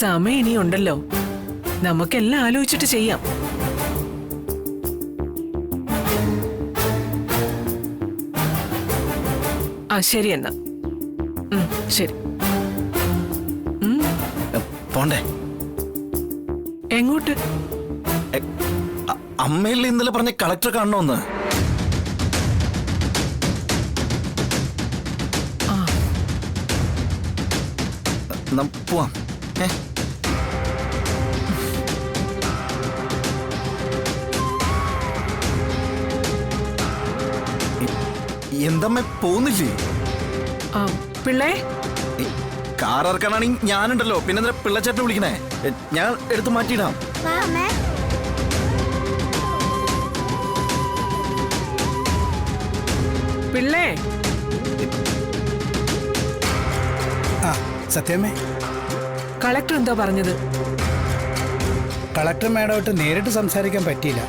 സമയം ഇനിയുണ്ടല്ലോ, നമുക്കെല്ലാം ആലോചിച്ചിട്ട് ചെയ്യാം. ആ ശരി എന്നാ. ശരി. പോണ്ടേ? എങ്ങോട്ട്? അമ്മയിൽ ഇന്നലെ പറഞ്ഞ കളക്ടർ കാണണമെന്ന്. പോവാം. എന്തമ്മ പോകുന്നില്ലേ? പിള്ളേ, കാർ ഇറക്കാനാണെങ്കിൽ ഞാനുണ്ടല്ലോ, പിന്നെ പിള്ളച്ചേട്ടനെ വിളിക്കണേ. ഞാൻ എടുത്ത് മാറ്റിയിടാം. പിള്ളേ. സത്യമേ, കളക്ടർ എന്താ പറഞ്ഞത്? കളക്ടർ മാഡമായിട്ട് നേരിട്ട് സംസാരിക്കാൻ പറ്റിയില്ല,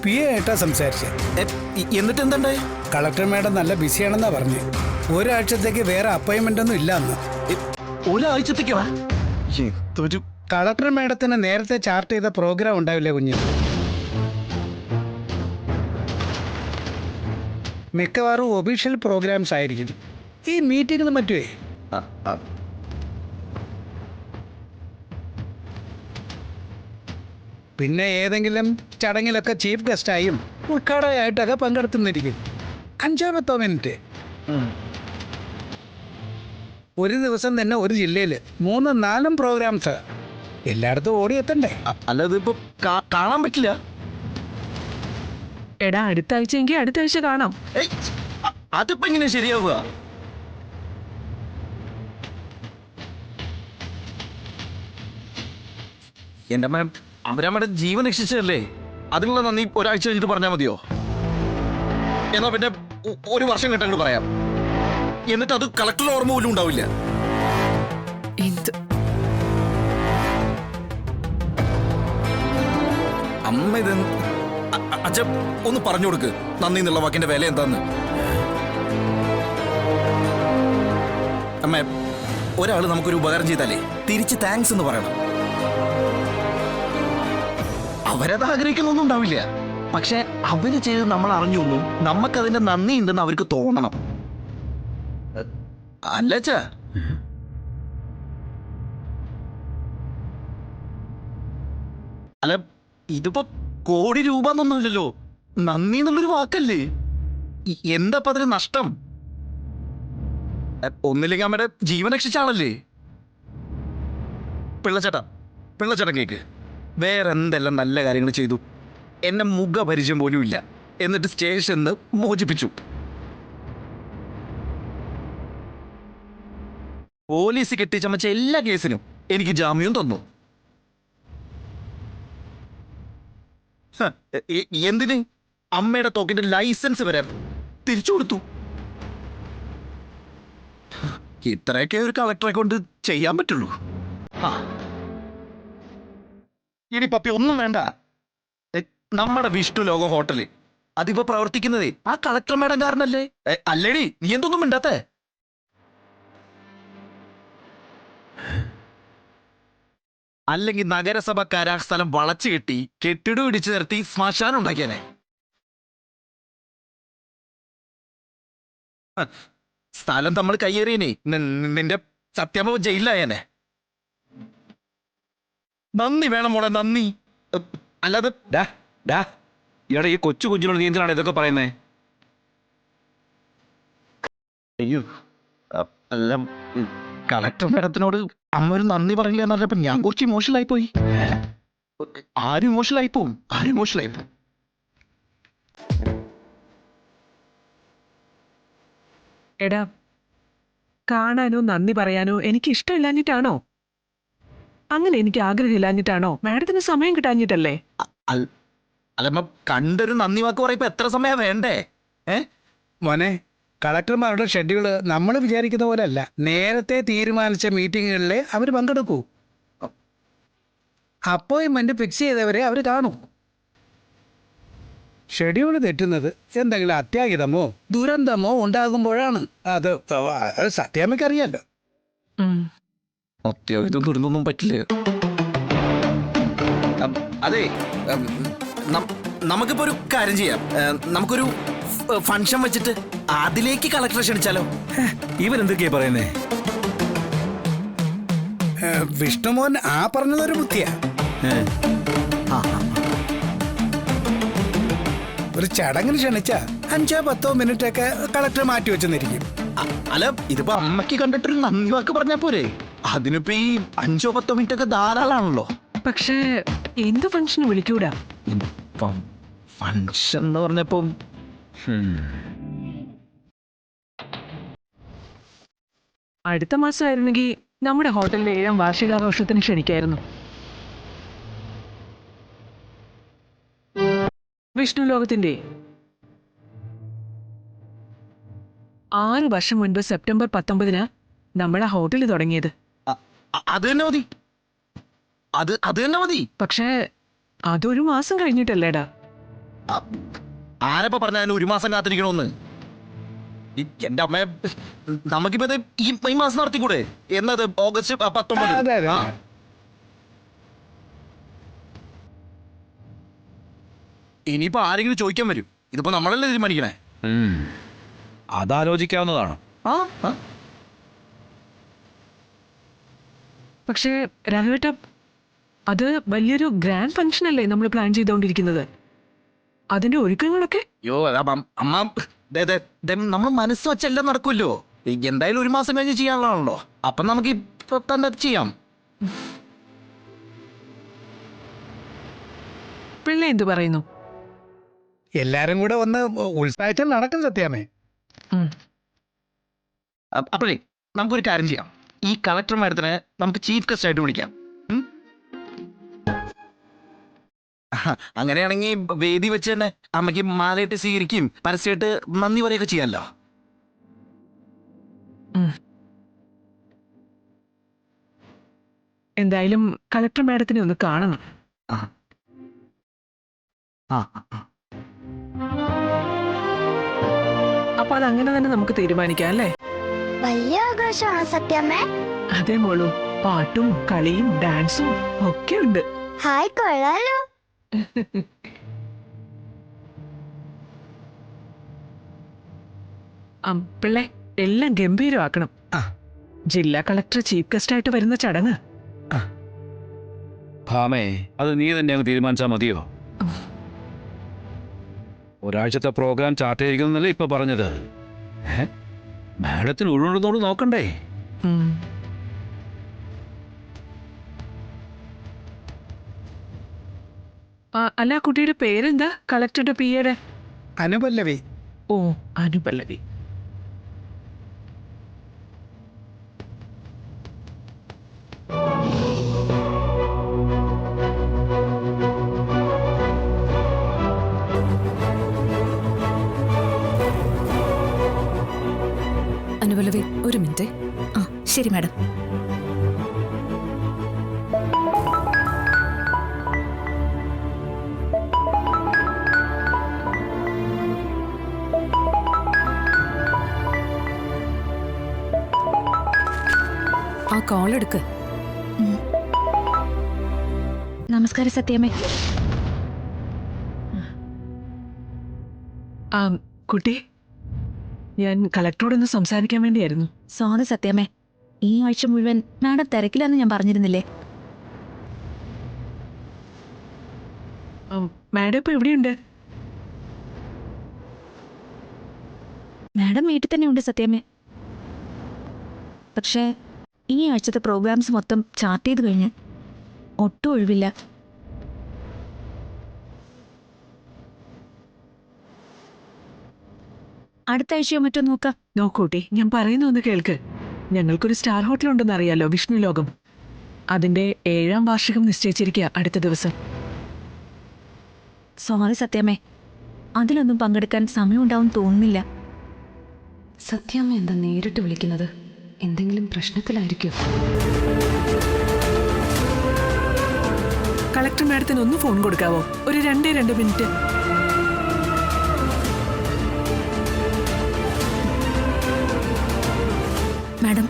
PA ആയിട്ടാ സംസാരിച്ചത്. എന്നിട്ട് എന്തുണ്ടായി? കളക്ടർ മാഡം നല്ല ബിസിയാണെന്നാ പറഞ്ഞു. ഒരാഴ്ചത്തേക്ക് വേറെ അപ്പോയിന്റ്മെന്റ് ഒന്നും ഇല്ല എന്ന്. ഒരാഴ്ചത്തേക്കോ? കളക്ടർ മാഡത്തിന് നേരത്തെ ചാർട്ട് ചെയ്ത പ്രോഗ്രാം ഉണ്ടാവില്ലേ കുഞ്ഞ്? മിക്കവാറും ഒഫീഷ്യൽ പ്രോഗ്രാംസ് ആയിരിക്കും. ഈ മീറ്റിംഗിന് പറ്റുവേ? പിന്നെ ഏതെങ്കിലും ചടങ്ങിലൊക്കെ ചീഫ് ഗസ്റ്റായും ഉദ്ഘാടകമായിട്ടൊക്കെ പങ്കെടുത്തുന്നിരിക്കും. 5-ാമത്തെ മിനിറ്റ് ഒരു ദിവസം തന്നെ ഒരു ജില്ലയിൽ 3-4 പ്രോഗ്രാംസ്. എല്ലായിടത്തും ഓടിയെത്തണ്ടേ? അല്ലാതെ ഇപ്പൊ കാണാൻ പറ്റില്ല. എടാ, അടുത്ത ആഴ്ചയെങ്കിൽ അടുത്ത ആഴ്ച കാണാം. അതിപ്പോ എങ്ങനെ ശരിയാവുക? എന്റെ അമ്മ, അവരമ്മയുടെ ജീവൻ രക്ഷിച്ചതല്ലേ, അതിനുള്ള നന്ദി ഒരാഴ്ച കഴിഞ്ഞിട്ട് പറഞ്ഞാൽ മതിയോ? എന്നാ പിന്നെ ഒരു വർഷം കേട്ടങ്ങോട്ട് പറയാം. എന്നിട്ട് അത് കളക്ടർ ഓർമ്മ പോലും ഉണ്ടാവില്ല. അമ്മ ഇത് അച്ഛ ഒന്ന് പറഞ്ഞു കൊടുക്ക്, നന്ദി എന്നുള്ള വാക്കിന്റെ വില എന്താന്ന്. അമ്മ, ഒരാള് നമുക്കൊരു ഉപകാരം ചെയ്താലേ തിരിച്ച് താങ്ക്സ് എന്ന് പറയണം. അവരത് ആഗ്രഹിക്കുന്നൊന്നും ഉണ്ടാവില്ല, പക്ഷെ അവര് ചെയ്ത് നമ്മൾ അറിഞ്ഞൊന്നും നമുക്കതിന്റെ നന്ദി ഉണ്ടെന്ന് അവർക്ക് തോന്നണം. അല്ലച്ചാ? അല്ല, ഇതിപ്പോ കോടി രൂപ എന്നൊന്നുമില്ലല്ലോ, നന്ദി എന്നുള്ളൊരു വാക്കല്ലേ. എന്താ അതിന് നഷ്ടം? ഒന്നില്ലെങ്കിൽ അമ്മയുടെ ജീവൻ രക്ഷിച്ച ആളല്ലേ. പിള്ളച്ചേട്ടൻ കേക്ക്, വേറെ എന്തെല്ലാം നല്ല കാര്യങ്ങൾ ചെയ്തു. എന്നെ മുഖപരിചയം പോലും ഇല്ല, എന്നിട്ട് സ്റ്റേഷനിൽ നിന്ന് മോചിപ്പിച്ചു. പോലീസ് കെട്ടിച്ചമച്ച എല്ലാ കേസിനും എനിക്ക് ജാമ്യവും തന്നു. എന്തിന്? അമ്മയുടെ തോക്കിന്റെ ലൈസൻസ് വരെ തിരിച്ചു കൊടുത്തു. ഇത്രയൊക്കെ ഒരു കളക്ടറെ കൊണ്ട് ചെയ്യാൻ പറ്റുള്ളൂ. ഇനി പപ്പി ഒന്നും വേണ്ട. നമ്മുടെ വിഷ്ണു ലോക ഹോട്ടല് അതിപ്പോ പ്രവർത്തിക്കുന്നതേ ആ കളക്ടർ മേഡം കാരണല്ലേ. അല്ലേടി, നീ എന്തൊന്നും മിണ്ടാത്തെ? അല്ലെങ്കിൽ നഗരസഭക്കാരാ സ്ഥലം വളച്ചു കെട്ടി കെട്ടിടം ഇടിച്ചു നിർത്തി ശ്മശാനം ഉണ്ടാക്കിയാനെ. സ്ഥലം നമ്മൾ കയ്യേറിയനെ നിന്റെ സത്യാമോ ജയിലിലായനെ. നന്ദി വേണം മോളെ, നന്ദി. അല്ലാതെ ഇവിടെ ഈ കൊച്ചു കുഞ്ഞിനോട് നീ എന്തിനാണ് ഇതൊക്കെ പറയുന്നേ? അയ്യോ, അല്ല, കളക്ടർ മേഡത്തിനോട് അമ്മ ഒരു നന്ദി പറഞ്ഞില്ല എന്ന് പറഞ്ഞപ്പോ ഞാൻ കുറച്ച് ഇമോഷണലായി പോയി. ആരും ഇമോഷണലായി പോവും. എടാ, കാണാനോ നന്ദി പറയാനോ എനിക്ക് ഇഷ്ടമില്ലാഞ്ഞിട്ടാണോ? അങ്ങനെ എനിക്ക് ആഗ്രഹമില്ലാഞ്ഞിട്ടാണോ? മാഡത്തിന് സമയം കിട്ടാഞ്ഞിട്ടല്ലേ? അല്ലമ്മ, കണ്ടൊരു നന്ദി വാക്ക് പറയുമ്പോ എത്ര സമയം വേണ്ടേ? മോനെ, കളക്ടർമാരുടെ ഷെഡ്യൂള് നമ്മൾ വിചാരിക്കുന്ന പോലെ അല്ല. നേരത്തെ തീരുമാനിച്ച മീറ്റിങ്ങുകളിലെ അവർ പങ്കെടുക്കൂ. അപ്പോയിൻമെന്റ് ഫിക്സ് ചെയ്തവരെ അവർ കാണൂ. ഷെഡ്യൂൾ തെറ്റുന്നത് എന്തെങ്കിലും അത്യാഹിതമോ ദുരന്തമോ ഉണ്ടാകുമ്പോഴാണ്. അത് സത്യാമ്മയ്ക്കറിയാലോ. അത്യാവശ്യം ദുരിതൊന്നും പറ്റില്ല. അതെ, നമുക്കിപ്പോ ഒരു കാര്യം ചെയ്യാം. നമുക്കൊരു ഫംഗ്ഷൻ വെച്ചിട്ട് അതിലേക്ക് കളക്ടറെ ക്ഷണിച്ചാലോ? ഇവൻ എന്തൊക്കെയാ പറയുന്നേ? വിഷ്ണുമോൻ ആ പറഞ്ഞതൊരു ബുദ്ധിയാ. ഒരു ചടങ്ങിന് ക്ഷണിച്ച 5-10 മിനിറ്റൊക്കെ കളക്ടർ മാറ്റി വെച്ചെന്നിരിക്കും. അല്ല, ഇതിപ്പോ അമ്മയ്ക്ക് കണ്ടിട്ടൊരു നന്ദി വാക്ക് പറഞ്ഞാ പോരെ? അതിനിപ്പോ ഈ 5-10 മിനിറ്റ് ഒക്കെ ധാരാളാണല്ലോ. പക്ഷേ എന്ത് ഫംഗ്ഷന് വിളിക്കൂടാ? ഫംഗ്ഷൻ എന്ന് പറഞ്ഞപ്പോ അടുത്ത മാസമായിരുന്നെങ്കിൽ നമ്മുടെ ഹോട്ടലിലെ 7ാം വാർഷികാഘോഷത്തിന് ക്ഷണിക്കായിരുന്നു. വിഷ്ണു ലോകത്തിന്റെ 6 വർഷം മുൻപ് സെപ്റ്റംബർ 19 നമ്മളെ ഹോട്ടൽ തുടങ്ങിയത്. അത് തന്നെ മതി. അത് തന്നെ മതി. പക്ഷേ അതൊരു മാസം കഴിഞ്ഞിട്ടല്ലേടാ. ആരപ്പ പറഞ്ഞ 1 മാസം കാത്തിരിക്കണോന്ന്? എന്റെ അമ്മ, നമുക്കിപ്പോ ഈ മാസം നടത്തിക്കൂടെ? എന്നത് ഓഗസ്റ്റ് 19. അതെ അതെ. ഇനിയിപ്പോ ആരെങ്കിലും ചോദിക്കാൻ വരും. ഇതിപ്പോ നമ്മളല്ലേ തീരുമാനിക്കണേ. അതാലോചിക്കാവുന്നതാണ്. പക്ഷേ രാഘവേട്ട, അത് വലിയൊരു ഗ്രാൻഡ് ഫംഗ്ഷൻ അല്ലേ നമ്മൾ പ്ലാൻ ചെയ്തുകൊണ്ടിരിക്കുന്നത്? അതിന്റെ ഒരുക്കങ്ങളൊക്കെ അയ്യോ, അമ്മ, നമ്മൾ മനസ്സ് വെച്ചെല്ലാം നടക്കുമല്ലോ. എന്തായാലും 1 മാസം കഴിഞ്ഞ് ചെയ്യാനുള്ളതാണല്ലോ. അപ്പൊ നമുക്ക് ഇപ്പൊ തന്നെ ചെയ്യാം. പിള്ളേ എന്തു പറയുന്നു? എല്ലാരും കൂടെ ഒന്ന് ഉത്സാഹിച്ചാൽ നടക്കും സത്യാമേ. അപ്പോഴേ നമുക്കൊരു കാര്യം ചെയ്യാം. ഈ കളക്ടർ മാഡത്തിനെ നമുക്ക് ചീഫ് ഗസ്റ്റ് ആയിട്ട് വിളിക്കാം. അങ്ങനെയാണെങ്കിൽ വേദി വെച്ച് തന്നെ അമ്മയ്ക്ക് മാലയിട്ട് സ്വീകരിക്കും, പരസ്യമായിട്ട് നന്ദി പറയുകയൊക്കെ ചെയ്യാമല്ലോ. എന്തായാലും കളക്ടർ മാഡത്തിനെ ഒന്ന് കാണണം. അപ്പൊ അതങ്ങനെ തന്നെ നമുക്ക് തീരുമാനിക്കാം അല്ലേ? വലിയ ആഘോഷമാണ് സത്യമേ. അതേ മോളൂ, പാട്ടും കളിയും ഡാൻസും ഒക്കെ ഉണ്ട്. ഹായ്, കൊള്ളാലോ. പിള്ളേ എല്ലാം ഗംഭീരമാക്കണം. ജില്ലാ കളക്ടർ ചീഫ് ഗസ്റ്റ് ആയിട്ട് വരുന്ന ചടങ്ങ്. ഭാമേ, അത് നീ തന്നെ അങ്ങ് തീരുമാനിച്ചാൽ മതിയോ? ഒരാഴ്ചത്തെ പ്രോഗ്രാം ചാർട്ട് ചെയ്തിരിക്കുന്നല്ലേ ഇപ്പൊ പറഞ്ഞത്. മാഡത്തിന് ഒഴിവുള്ളതോട് നോക്കണ്ടേ? അല്ല, കുട്ടിയുടെ പേരെന്താ? കളക്ടറുടെ പിയുടെ? അനുപല്ലവി. ഓ, അനുപല്ലവി. അനുപല്ലവി, ഒരു മിനിറ്റ്. ശരി മാഡം. ആ കോൾ എടുക്ക്. നമസ്കാരം സത്യമേ. കുട്ടി, ഞാൻ കളക്ടറോടൊന്ന് സംസാരിക്കാൻ വേണ്ടിയായിരുന്നു. സോറി സത്യമേ, ഈ ആഴ്ച മുഴുവൻ മാഡം തിരക്കിലാന്ന് ഞാൻ പറഞ്ഞിരുന്നില്ലേ? മാഡം ഇപ്പൊ എവിടെയുണ്ട്? മാഡം വീട്ടിൽ തന്നെ ഉണ്ട് സത്യമേ. പക്ഷേ ഈ ആഴ്ചത്തെ പ്രോഗ്രാംസ് മൊത്തം ചാർട്ട് ചെയ്ത് കഴിഞ്ഞ് ഒട്ടും ഒഴിവില്ല. അടുത്ത ആഴ്ചയോ മറ്റോ നോക്കാം. നോക്കൂട്ടി, ഞാൻ പറയുന്ന ഒന്ന് കേൾക്ക്. ഞങ്ങൾക്കൊരു സ്റ്റാർ ഹോട്ടൽ ഉണ്ടെന്ന് അറിയാലോ, വിഷ്ണു ലോകം. അതിന്റെ 7ാം വാർഷികം നിശ്ചയിച്ചിരിക്കുക അടുത്ത ദിവസം. സോറി സത്യമേ, അതിലൊന്നും പങ്കെടുക്കാൻ സമയമുണ്ടാവും തോന്നുന്നില്ല. സത്യാമ്മ എന്താ നേരിട്ട് വിളിക്കുന്നത്? എന്തെങ്കിലും പ്രശ്നത്തിലായിരിക്കും. കളക്ടർ മാഡത്തിന് ഒന്ന് ഫോൺ കൊടുക്കാവോ? ഒരു 2 മിനിറ്റ്. മാഡം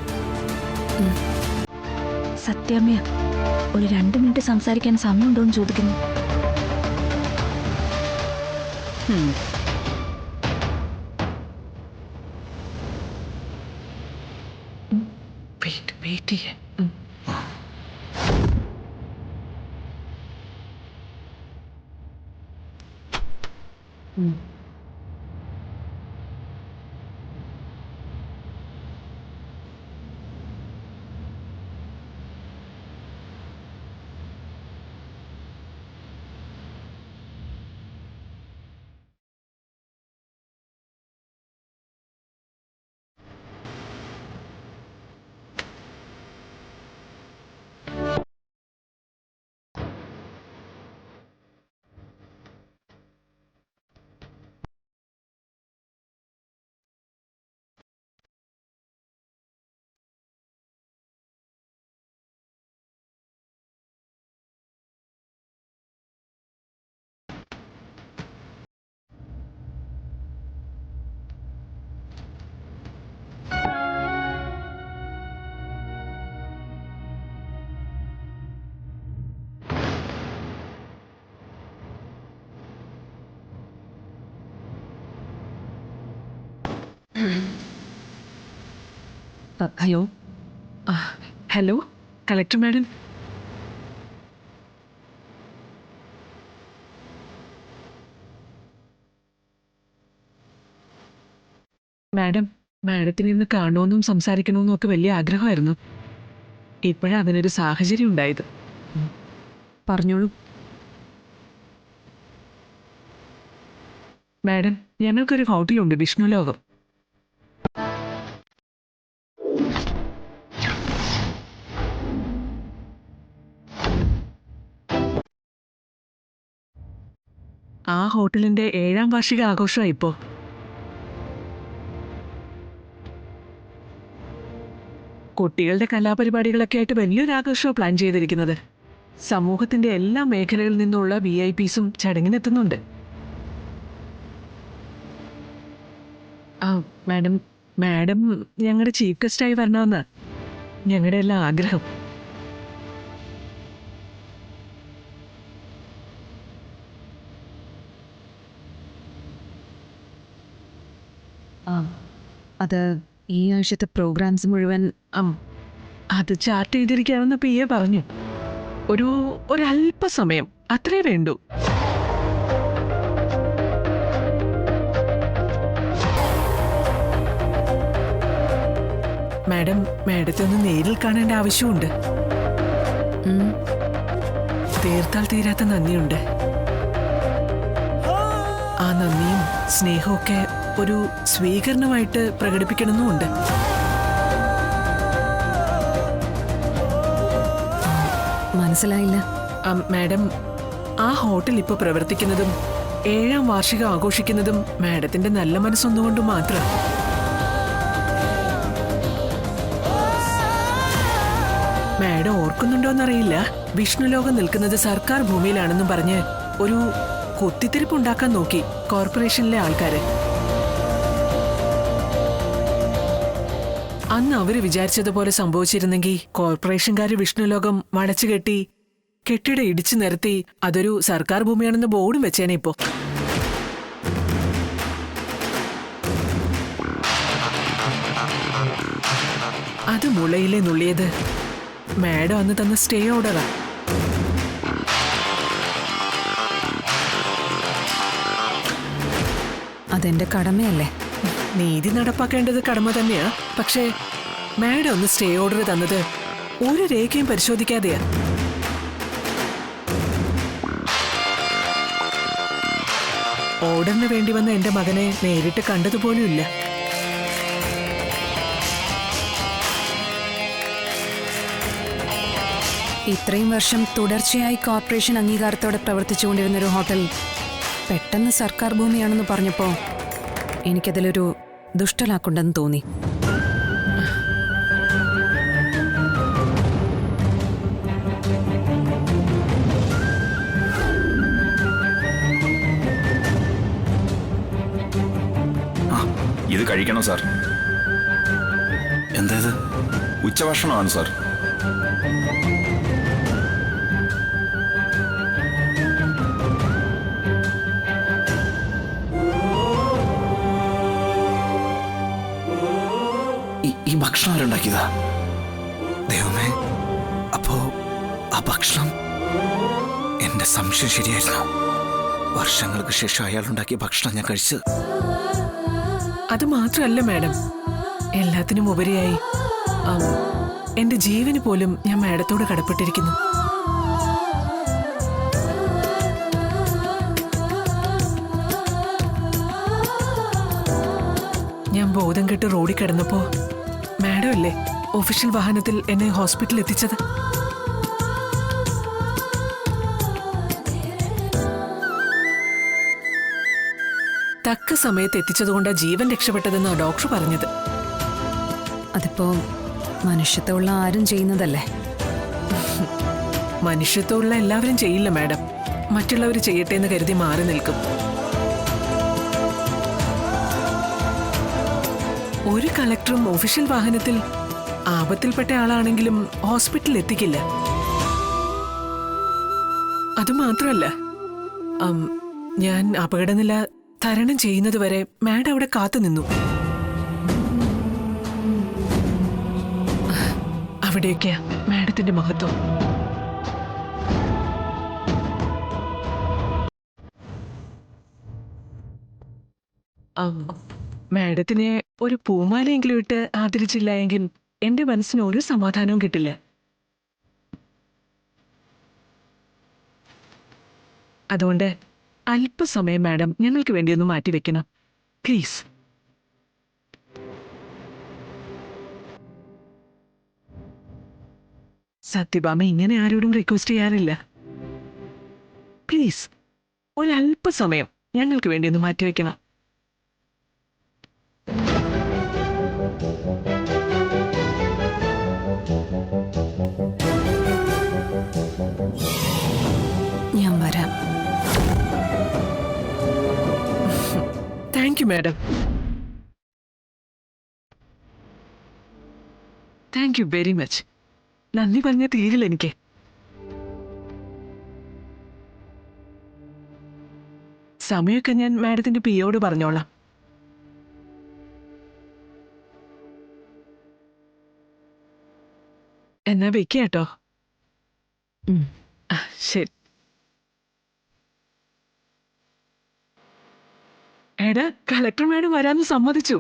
സത്യാമ്മയാ. ഒരു 2 മിനിറ്റ് സംസാരിക്കാൻ സമയമുണ്ടോ എന്ന് ചോദിക്കുന്നു. വെയിറ്റ് ചെയ്യേ. ഹലോ. Hello, collector madam. മാഡത്തിന് ഇന്ന് കാണണമെന്നും സംസാരിക്കണമെന്നും ഒക്കെ വലിയ ആഗ്രഹമായിരുന്നു. ഇപ്പോഴാണ് അതിനൊരു സാഹചര്യം ഉണ്ടായത്. പറഞ്ഞോളൂ. മാഡം, ഞങ്ങൾക്കൊരു ഹോട്ടലുണ്ട്, വിഷ്ണുലോകം. ആ ഹോട്ടലിന്റെ 7ാം വാർഷിക ആഘോഷമാണ് ഇപ്പോൾ. കുട്ടികളുടെ കലാപരിപാടികളൊക്കെ ആയിട്ട് വലിയൊരു ആഘോഷമാണ് പ്ലാൻ ചെയ്തിരിക്കുന്നത്. സമൂഹത്തിന്റെ എല്ലാ മേഖലകളിൽ നിന്നുള്ള VIPസും ചടങ്ങിനെത്തുന്നുണ്ട്. മാഡം ഞങ്ങളുടെ ചീഫ് ഗസ്റ്റായി വരണമെന്ന് ഞങ്ങളുടെ എല്ലാം ആഗ്രഹം. അത് ഈ ആഴ്ചത്തെ പ്രോഗ്രാംസ് മുഴുവൻ അത് ചാർട്ട് ചെയ്തിരിക്കാമെന്ന് PA പറഞ്ഞു. ഒരല്പസമയം അത്രേ വേണ്ടൂ. മാഡത്തെ ഒന്ന് നേരിൽ കാണേണ്ട ആവശ്യമുണ്ട്. തീർത്താൽ തീരാത്ത നന്ദിയുണ്ട്. ആ നന്ദിയും സ്നേഹമൊക്കെ ഒരു സ്വീകരണമായിട്ട് പ്രകടിപ്പിക്കണമെന്നുമുണ്ട്. മനസ്സിലായില്ല. മാഡം, ആ ഹോട്ടൽ ഇപ്പോൾ പ്രവർത്തിക്കുന്നതും 7ാം വാർഷികം ആഘോഷിക്കുന്നതും മാഡത്തിന്റെ നല്ല മനസ്സൊന്നുകൊണ്ട് മാത്രം. മാഡം ഓർക്കുന്നുണ്ടോന്നറിയില്ല, വിഷ്ണുലോകം നിൽക്കുന്നത് സർക്കാർ ഭൂമിയിലാണെന്നും പറഞ്ഞ് ഒരു കുത്തിത്തിരിപ്പുണ്ടാക്കാൻ നോക്കി കോർപ്പറേഷനിലെ ആൾക്കാര്. അന്ന് അവര് വിചാരിച്ചതുപോലെ സംഭവിച്ചിരുന്നെങ്കിൽ കോർപ്പറേഷൻകാര് വിഷ്ണുലോകം വളച്ചുകെട്ടി കെട്ടിടം ഇടിച്ചു നിരത്തി അതൊരു സർക്കാർ ഭൂമിയാണെന്ന് ബോർഡും വെച്ചേനെ ഇപ്പോ. അത് മുളയിലെ നുള്ളിയത് മാഡം അന്ന് തന്ന സ്റ്റേ ഓർഡറാ. അതെന്റെ കടമയല്ലേ. നീതി നടപ്പാക്കേണ്ടത് കടമ തന്നെയാ. പക്ഷേ മാഡം ഒന്ന് സ്റ്റേ ഓർഡർ തന്നത് ഒരു രേഖയും പരിശോധിക്കാതെയാ. ഓർഡറിന് വേണ്ടി വന്ന എന്റെ മകനെ നേരിട്ട് കണ്ടതുപോലുമില്ല. ഇത്രയും വർഷം തുടർച്ചയായി കോർപ്പറേഷൻ അംഗീകാരത്തോടെ പ്രവർത്തിച്ചുകൊണ്ടിരുന്നൊരു ഹോട്ടൽ പെട്ടെന്ന് സർക്കാർ ഭൂമിയാണെന്ന് പറഞ്ഞപ്പോൾ എനിക്കതിലൊരു ദുഷ്ടലാക്കുണ്ടെന്ന് തോന്നി. ഇത് കഴിക്കണം സാർ. എന്താ ഇത്? ഉച്ചഭക്ഷണമാണ് സാർ. ഈ ഭക്ഷണം ആരുണ്ടാക്കിയതാ? ദൈവമേ, അപ്പോ ആ ഭക്ഷണം എന്റെ സംശയം ശരിയായിരുന്നു. വർഷങ്ങൾക്ക് ശേഷം അയാളുണ്ടാക്കിയ ഭക്ഷണം ഞാൻ കഴിച്ചത്. അത് മാത്രമല്ല മാഡം, എല്ലാത്തിനും ഉപരിയായി എന്റെ ജീവന് പോലും ഞാൻ മാഡത്തോട് കടപ്പെട്ടിരിക്കുന്നു. ഞാൻ ബോധം കെട്ട് റോഡിൽ കിടന്നപ്പോ മാഡം അല്ലേ ഒഫീഷ്യൽ വാഹനത്തിൽ എന്നെ ഹോസ്പിറ്റലിൽ എത്തിച്ചത്. തക്ക സമയത്ത് എത്തിച്ചതുകൊണ്ടാ ജീവൻ രക്ഷപ്പെട്ടതെന്നാ ഡോക്ടർ പറഞ്ഞത്. അതിപ്പോ മനുഷ്യത്വമുള്ള ആരും ചെയ്യുന്നതല്ലേ? മനുഷ്യത്വമുള്ള എല്ലാവരും ചെയ്യില്ല മാഡം. മറ്റുള്ളവർ ചെയ്യട്ടെ എന്ന് കരുതി മാറി നിൽക്കും. ഒരു കളക്ടറും ഒഫീഷ്യൽ വാഹനത്തിൽ ആപത്തിൽപ്പെട്ട ആളാണെങ്കിലും ഹോസ്പിറ്റലിൽ എത്തിക്കില്ല. അതുമാത്രമല്ല, ഞാൻ അപകടനില തരണം ചെയ്യുന്നതുവരെ മാഡം അവിടെ കാത്തുനിന്നു. അവിടെയൊക്കെയാ മാഡത്തിന്റെ മഹത്വം. മാഡത്തിനെ ഒരു പൂമാലയെങ്കിലും ഇട്ട് ആദരിച്ചില്ല എങ്കിൽ എന്റെ മനസ്സിന് ഒരു സമാധാനവും കിട്ടില്ല. അതുകൊണ്ട് അല്പസമയം മാഡം ഞങ്ങൾക്ക് വേണ്ടി ഒന്ന് മാറ്റിവെക്കണം പ്ലീസ്. സത്യഭാമ ഇങ്ങനെ ആരോടും റിക്വസ്റ്റ് ചെയ്യാറില്ല. പ്ലീസ് ഒരല്പസമയം ഞങ്ങൾക്ക് വേണ്ടി ഒന്ന് മാറ്റിവെക്കണം. ഞാൻ വരാം. Thank you madam. Thank you very much. നന്ദി പറഞ്ഞ തീരില്ല എനിക്ക്. സമയമൊക്കെ ഞാൻ മാഡത്തിന്റെ പിയോട് പറഞ്ഞോളാം. എന്നാ വെക്കാട്ടോ. ശരി. എടാ, കളക്ടർ മാഡം വരാന്ന് സമ്മതിച്ചു.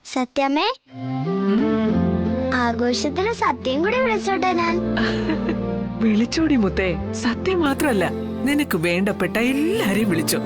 സത്യമേ, ആഘോഷത്തിന് സത്യം കൂടി വിളിച്ചോട്ടെ ഞാൻ. വിളിച്ചോടി മുത്തേ. സത്യം മാത്രല്ല, നിനക്ക് വേണ്ടപ്പെട്ട എല്ലാരെയും വിളിച്ചു.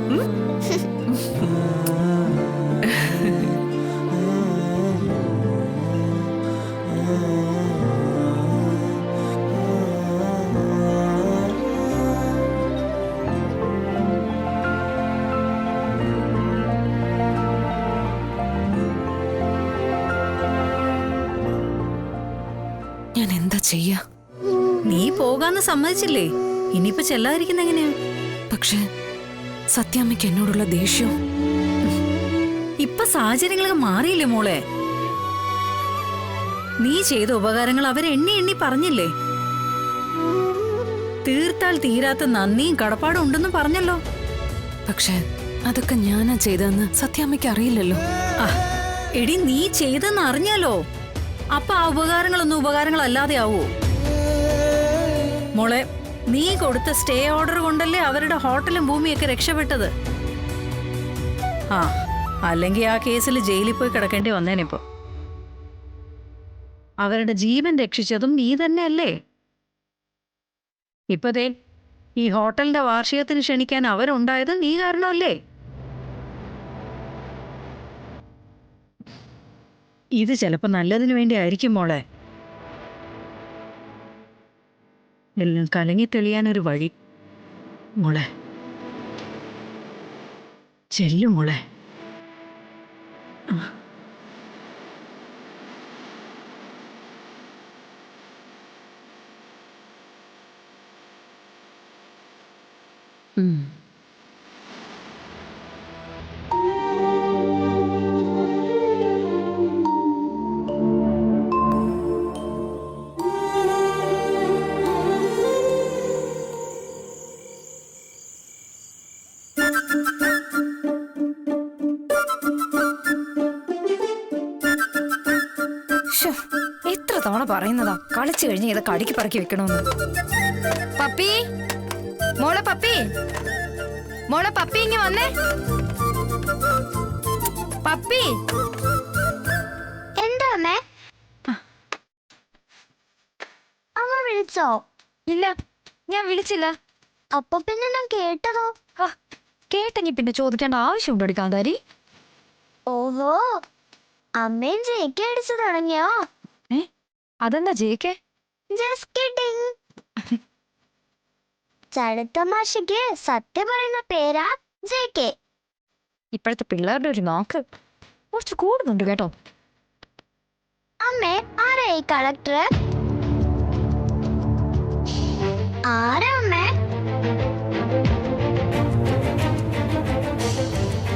ഞാൻ എന്താ ചെയ്യാ? നീ പോകാന്ന് സമ്മതിച്ചില്ലേ? ഇനിയിപ്പോ ചെല്ലാതിരിക്കുന്ന എങ്ങനെയാ? പക്ഷെ സത്യാമ്മയ്ക്ക് എന്നോടുള്ള ദേഷ്യം. ഇപ്പൊ സാഹചര്യങ്ങളൊക്കെ മാറിയില്ലേ മോളെ? നീ ചെയ്ത ഉപകാരങ്ങൾ അവരെണ്ണി എണ്ണി പറഞ്ഞില്ലേ? തീർത്താൽ തീരാത്ത നന്ദിയും കടപ്പാടും ഉണ്ടെന്ന് പറഞ്ഞല്ലോ. പക്ഷെ അതൊക്കെ ഞാനാ ചെയ്തതെന്ന് സത്യാമ്മയ്ക്ക് അറിയില്ലല്ലോ. എടി, നീ ചെയ്തെന്ന് അറിഞ്ഞാലോ അപ്പൊ ആ ഉപകാരങ്ങളൊന്നും ഉപകാരങ്ങളല്ലാതെ ആവോ? മോളെ, നീ കൊടുത്ത സ്റ്റേ ഓർഡർ കൊണ്ടല്ലേ അവരുടെ ഹോട്ടലും ഭൂമിയൊക്കെ രക്ഷപ്പെട്ടത്. അല്ലെങ്കിൽ ആ കേസിൽ ജയിലിൽ പോയി കിടക്കേണ്ടി വന്നേനിപ്പോ. അവരുടെ ജീവൻ രക്ഷിച്ചതും നീ തന്നെ അല്ലേ? ഇപ്പതേ ഈ ഹോട്ടലിന്റെ വാർഷികത്തിന് ക്ഷണിക്കാൻ അവരുണ്ടായത് നീ കാരണമല്ലേ? ഇത് ചിലപ്പോ നല്ലതിനു വേണ്ടി ആയിരിക്കും മോളെ. എല്ലാം കലങ്ങി തെളിയാനൊരു വഴി. മോളെ ചെല്ലു മോളെ. ഉം. ശ്ശോ, എത്ര തവണ പറയുന്നതാ കളിച്ചു കഴിഞ്ഞ് ഇതൊക്കെ അടുക്കി പറക്കി വെക്കണമെന്ന്. പപ്പി, മോളെ പപ്പി, മോളെ പപ്പി ഇങ്ങ് വന്നേ. പപ്പി, എന്താ അമ്മേ? അമ്മ വിളിച്ചോ? ഇല്ല ഞാൻ വിളിച്ചില്ല. അപ്പൊ പിന്നെ ഞാൻ കേട്ടതോ? കേട്ടെങ്കി പിന്നെ ചോദിക്കേണ്ട ആവശ്യമുണ്ടോ കാന്താരി? ഓഹോ, അമ്മയും ജയിക്ക് അടിച്ചു തുടങ്ങിയോ? അതെന്താ ജയിക്കേ? Just kidding. ചടുത്തമാഷയ്ക്ക് സത്യം പറയുന്ന പേരാ ജയിക്കെ. ഇപ്പോഴത്തെ പിള്ളേരുടെ ഒരു നോക്ക് കുറച്ച് കൂടുന്നുണ്ട് കേട്ടോ. അമ്മേ, ആരായി കളക്ടർ?